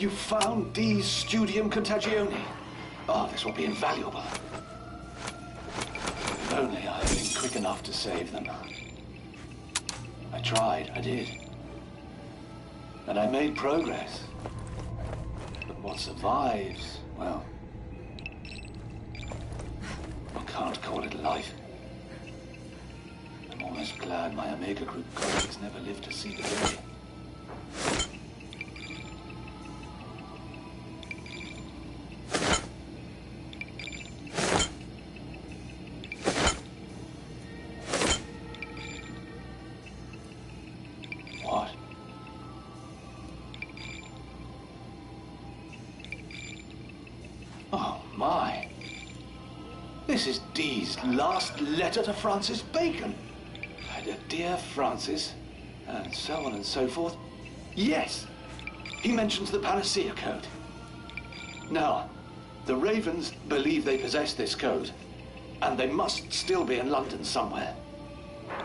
You found D's Studium Contagione. Oh, this will be invaluable. If only I had been quick enough to save them. I tried, I did. And I made progress. But what survives, well, I can't call it life. I'm almost glad my Omega Group colleagues never lived to see the day. What? Oh, my. This is Dee's last letter to Francis Bacon. Dear Francis, and so on and so forth. Yes, he mentions the Panacea Code. Now, the Ravens believe they possess this code, and they must still be in London somewhere.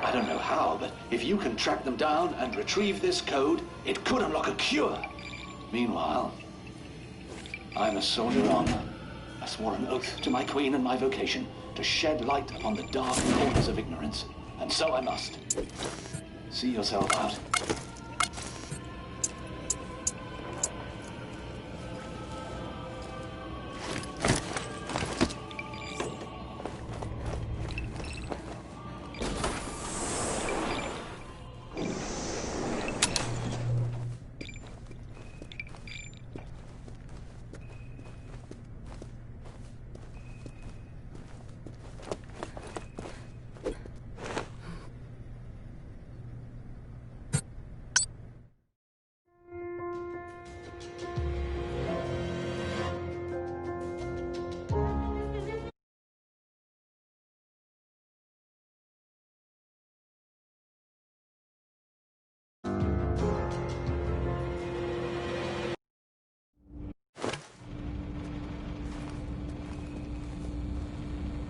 I don't know how, but if you can track them down and retrieve this code, it could unlock a cure. Meanwhile, I must soldier on. I swore an oath to my queen and my vocation to shed light upon the dark corners of ignorance. And so I must. See yourself out.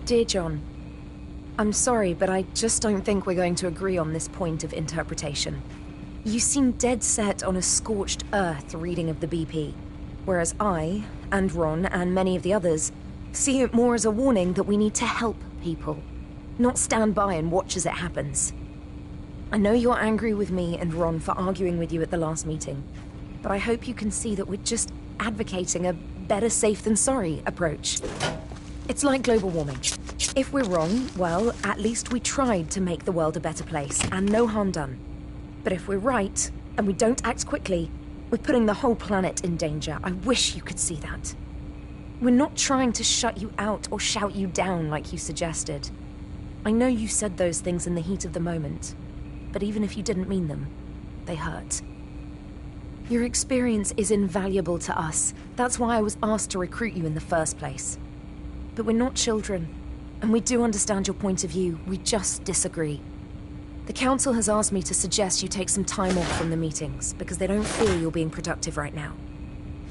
Dear John, I'm sorry, but I just don't think we're going to agree on this point of interpretation. You seem dead set on a scorched earth reading of the BP, whereas I, and Ron, and many of the others, see it more as a warning that we need to help people, not stand by and watch as it happens. I know you're angry with me and Ron for arguing with you at the last meeting, but I hope you can see that we're just advocating a better safe than sorry approach. It's like global warming. If we're wrong, well, at least we tried to make the world a better place, and no harm done. But if we're right, and we don't act quickly, we're putting the whole planet in danger. I wish you could see that. We're not trying to shut you out or shout you down like you suggested. I know you said those things in the heat of the moment, but even if you didn't mean them, they hurt. Your experience is invaluable to us. That's why I was asked to recruit you in the first place. But we're not children, and we do understand your point of view. We just disagree. The Council has asked me to suggest you take some time off from the meetings, because they don't feel you're being productive right now.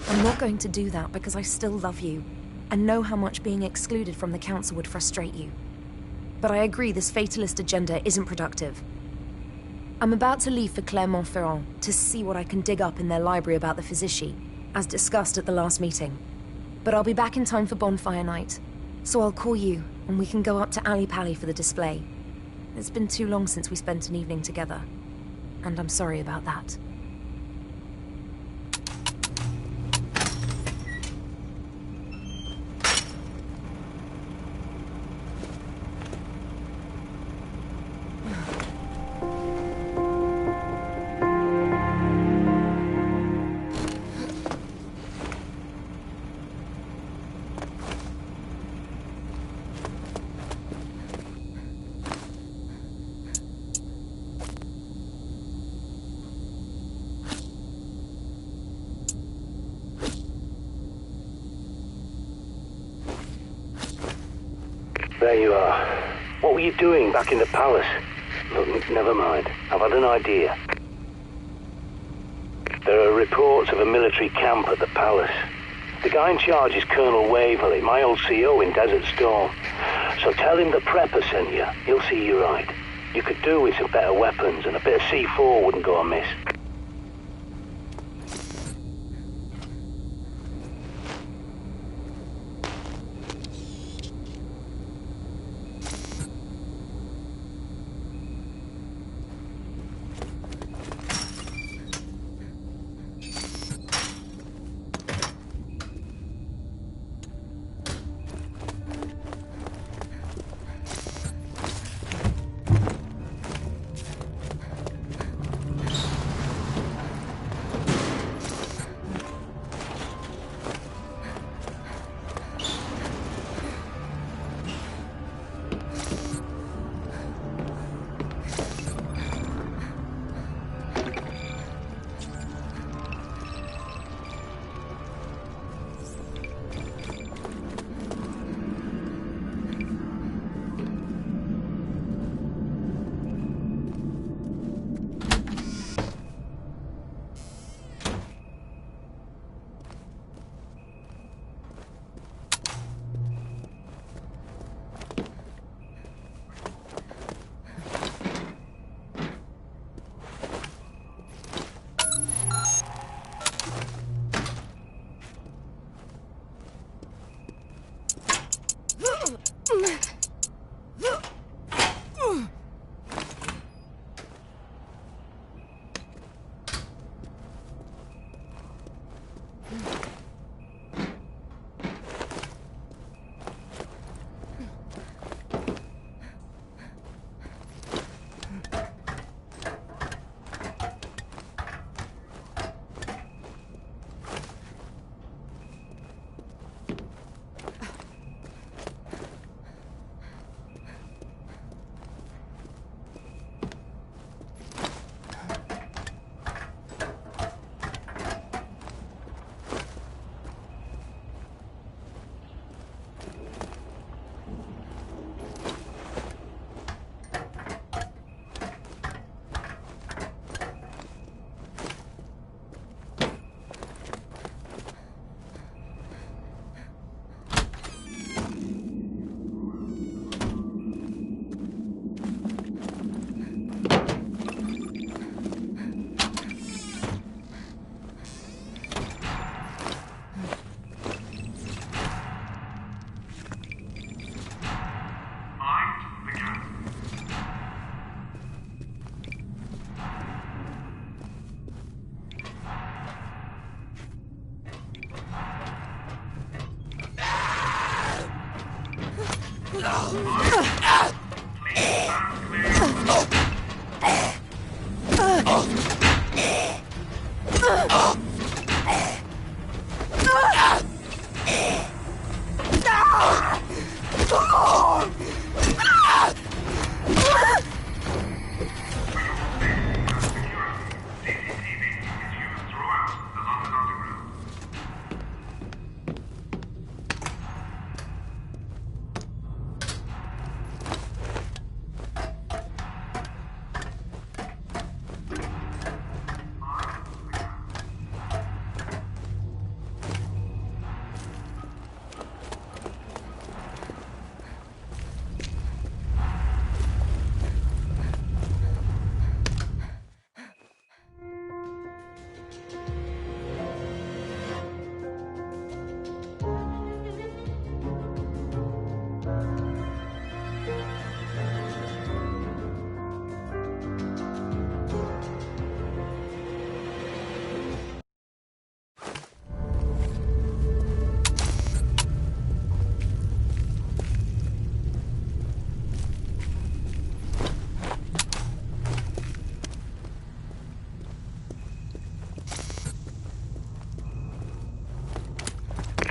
I'm not going to do that because I still love you, and know how much being excluded from the Council would frustrate you. But I agree this fatalist agenda isn't productive. I'm about to leave for Clermont-Ferrand to see what I can dig up in their library about the Physician, as discussed at the last meeting. But I'll be back in time for bonfire night. So I'll call you, and we can go up to Ali Pali for the display. It's been too long since we spent an evening together, and I'm sorry about that. There you are. What were you doing back in the palace? Look, never mind. I've had an idea. There are reports of a military camp at the palace. The guy in charge is Colonel Waverley, my old CO in Desert Storm. So tell him the Prepper sent you. He'll see you right. You could do with some better weapons, and a bit of C4 wouldn't go amiss.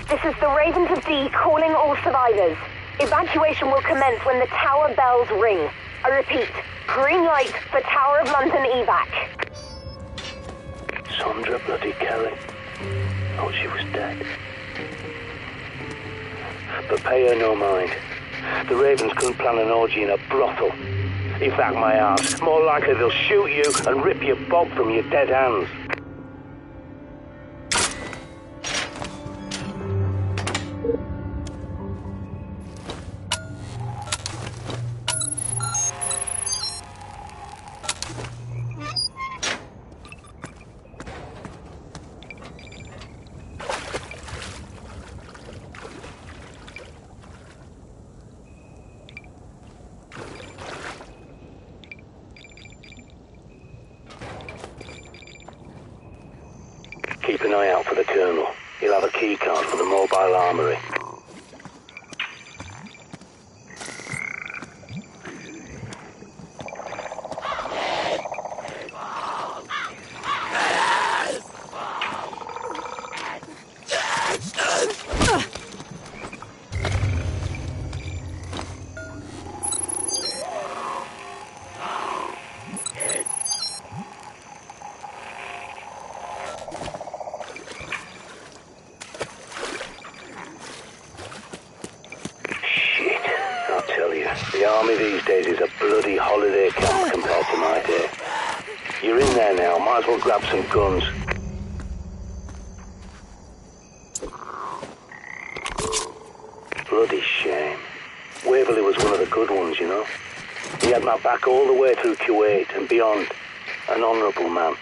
This is the Ravens of D calling all survivors. Evacuation will commence when the tower bells ring. I repeat, green light for Tower of London evac. Sandra bloody Kelly. Thought she was dead. But pay her no mind. The Ravens couldn't plan an orgy in a brothel. In fact, my ass, more likely they'll shoot you and rip your bob from your dead hands. Keep an eye out for the Colonel. He'll have a key card for the mobile armory. The army these days is a bloody holiday camp compared to my day. You're in there now, might as well grab some guns. Bloody shame. Waverley was one of the good ones, you know. He had my back all the way through Kuwait and beyond. An honourable man.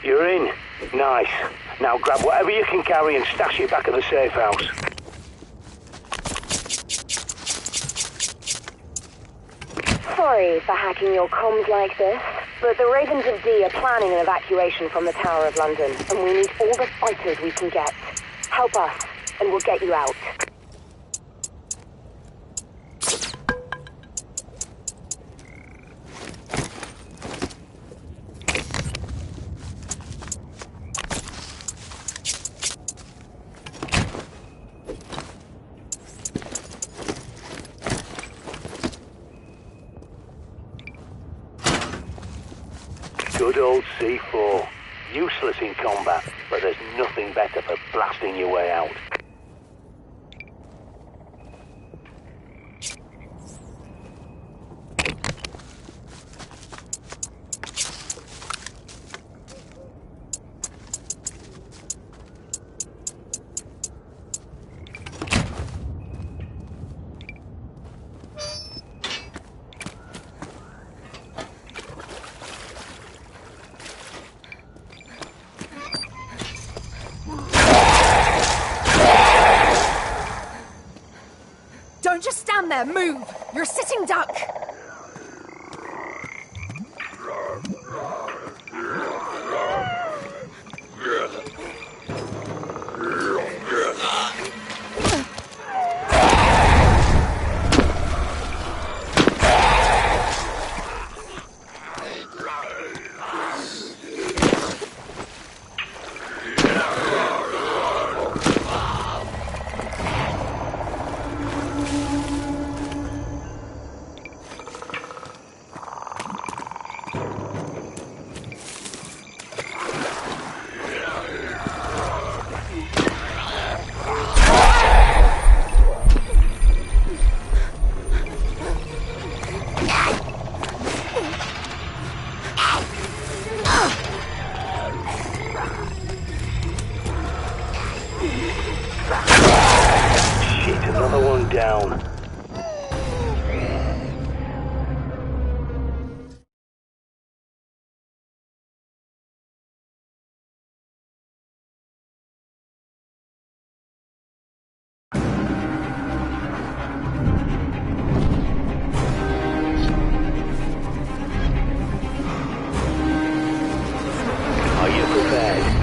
You're in. Nice. Now grab whatever you can carry and stash it back at the safe house. Sorry for hacking your comms like this, but the Ravens of D are planning an evacuation from the Tower of London, and we need all the fighters we can get. Help us, and we'll get you out. Good old C4. Useless in combat, but there's nothing better for blasting your way out. Don't just stand there, move! You're a sitting duck! Shit, another one down. Are you prepared?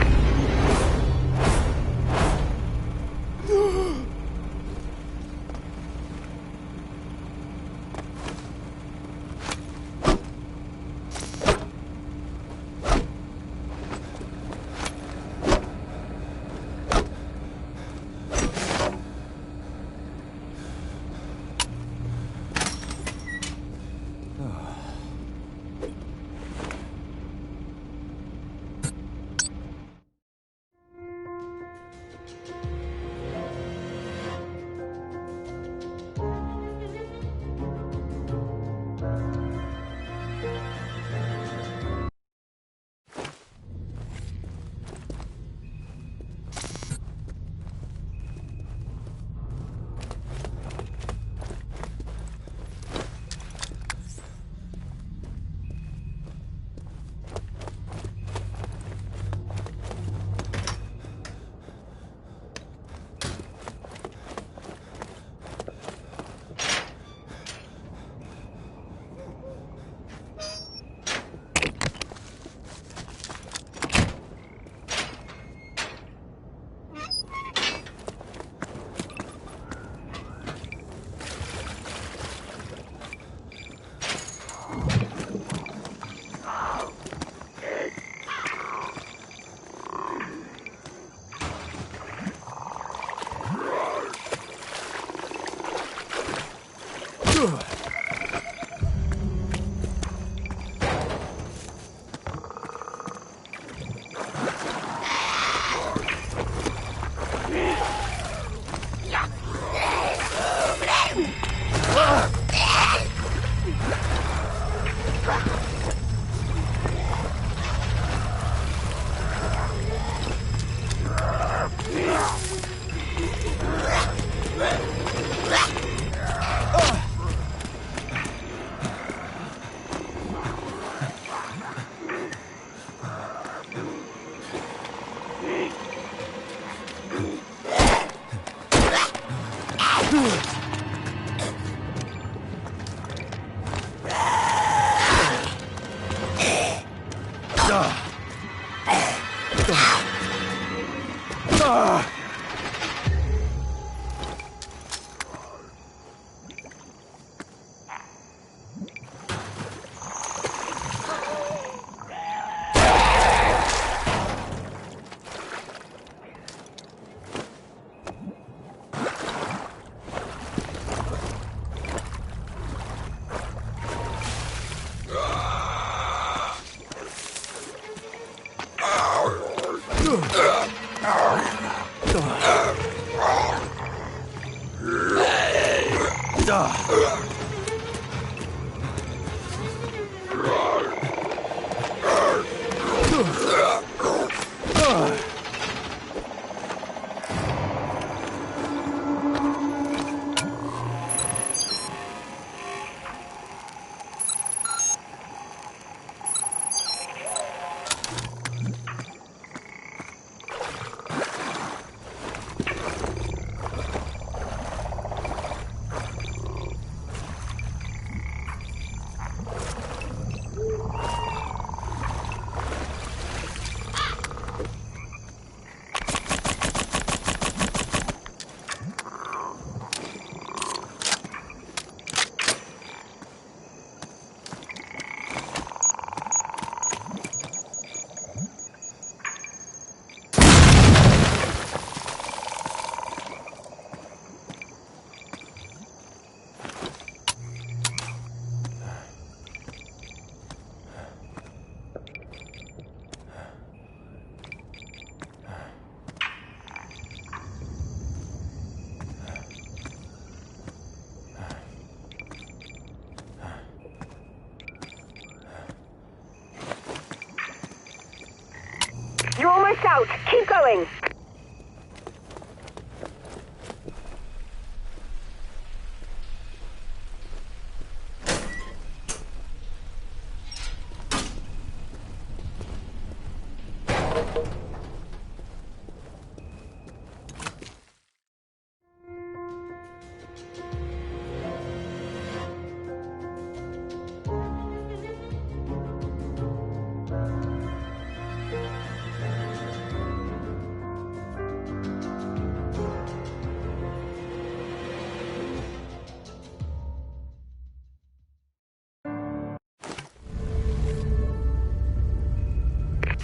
You're almost out. Keep going.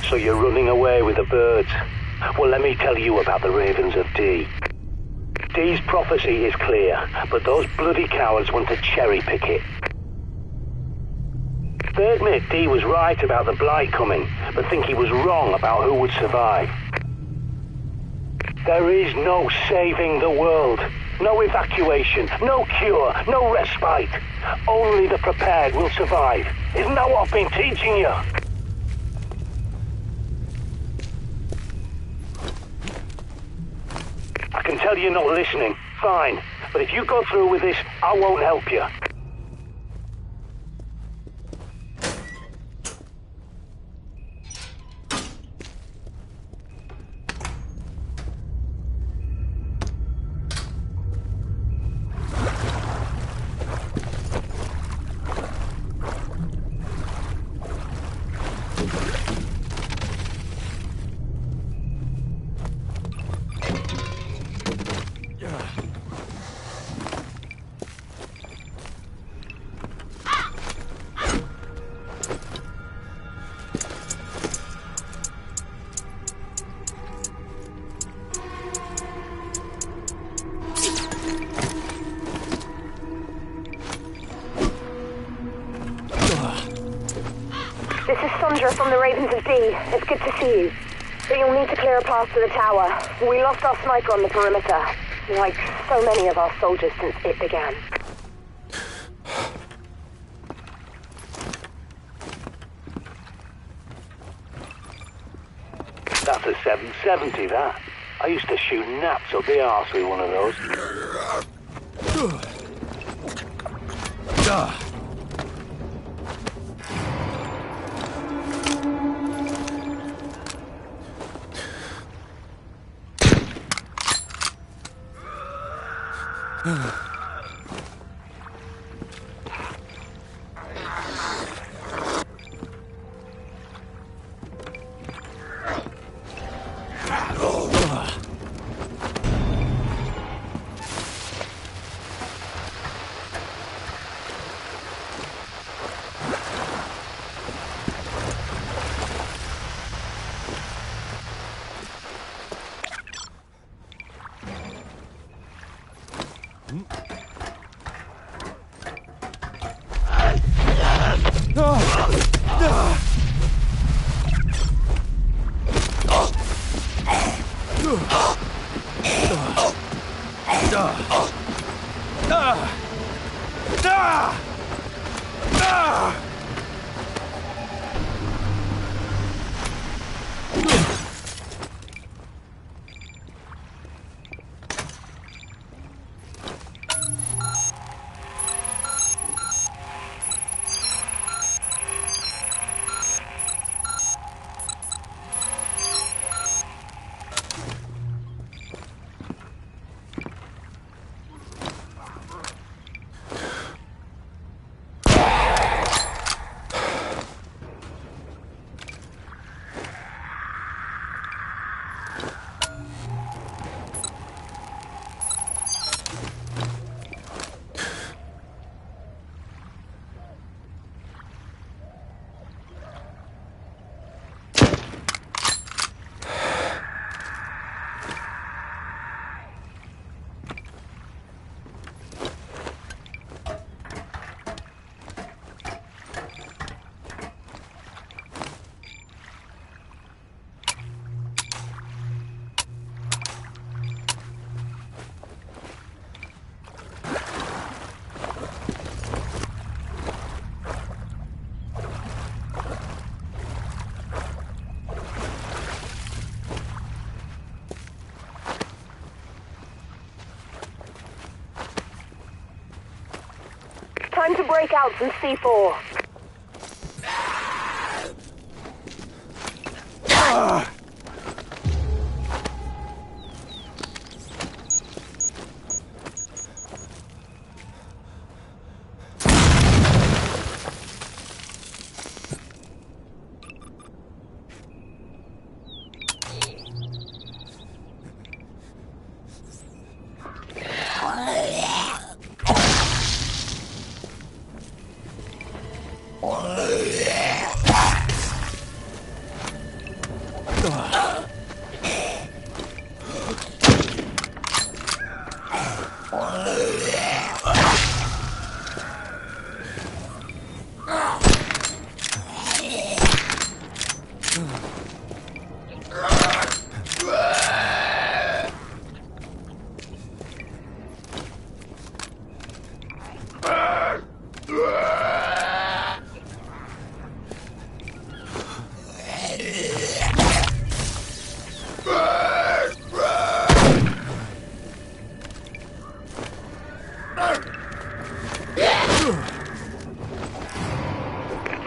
So you're running away with the birds. Well, let me tell you about the Ravens of D. D's prophecy is clear, but those bloody cowards want to cherry-pick it. They admit D was right about the Blight coming, but think he was wrong about who would survive. There is no saving the world. No evacuation, no cure, no respite. Only the prepared will survive. Isn't that what I've been teaching you? I can tell you're not listening. Fine. But if you go through with this, I won't help you. Cassandra from the Ravens of D. It's good to see you. But you'll need to clear a path to the tower. We lost our sniper on the perimeter, like so many of our soldiers since it began. That's a 770, that. I used to shoot naps up the arse with one of those. Time to break out some C4.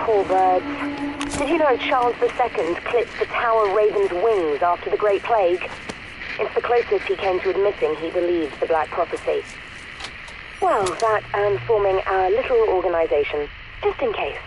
Poor birds. Did you know Charles II clipped the Tower Raven's wings after the Great Plague? It's the closest he came to admitting he believed the Black Prophecy. Well, that and forming our little organization, just in case.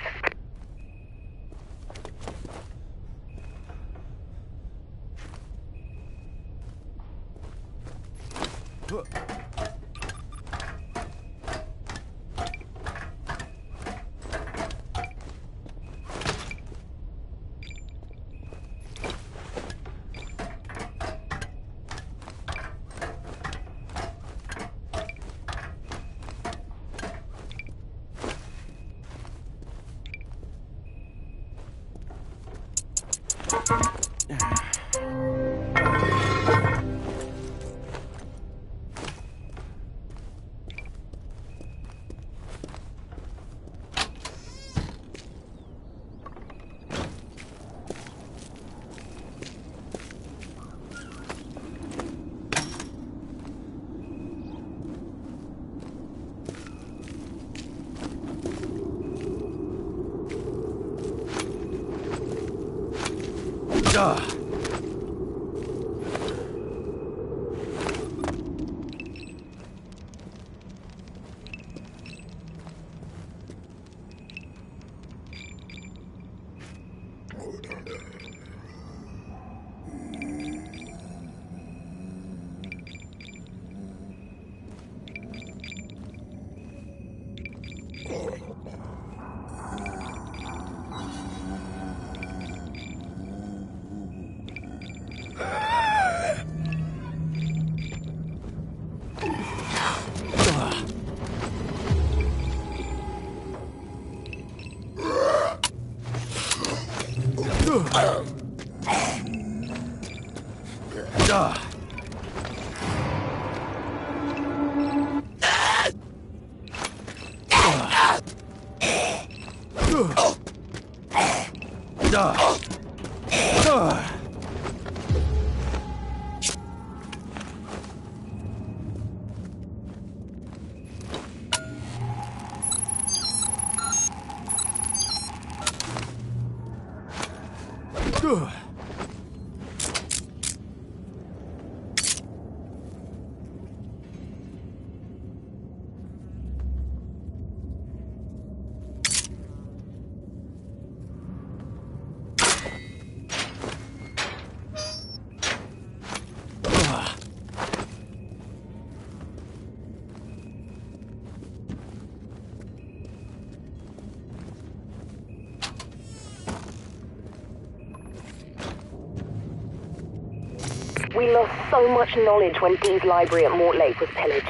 We lost so much knowledge when Dee's library at Mortlake was pillaged.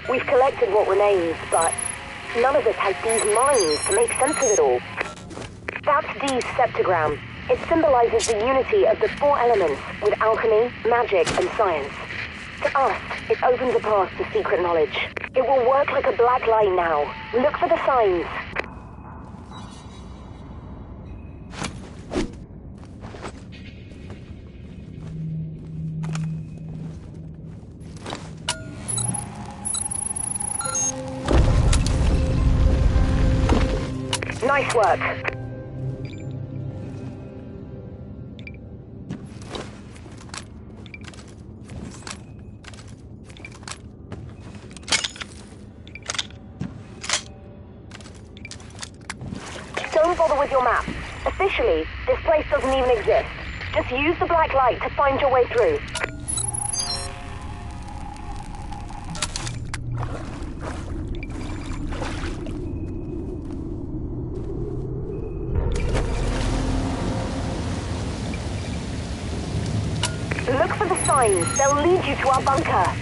We've collected what remains, but none of us has Dee's mind to make sense of it all. That's Dee's septagram. It symbolizes the unity of the four elements with alchemy, magic, and science. To us, it opens a path to secret knowledge. It will work like a black light now. Look for the signs. Nice work. Don't bother with your map. Officially, this place doesn't even exist. Just use the black light to find your way through. Look for the signs. They'll lead you to our bunker.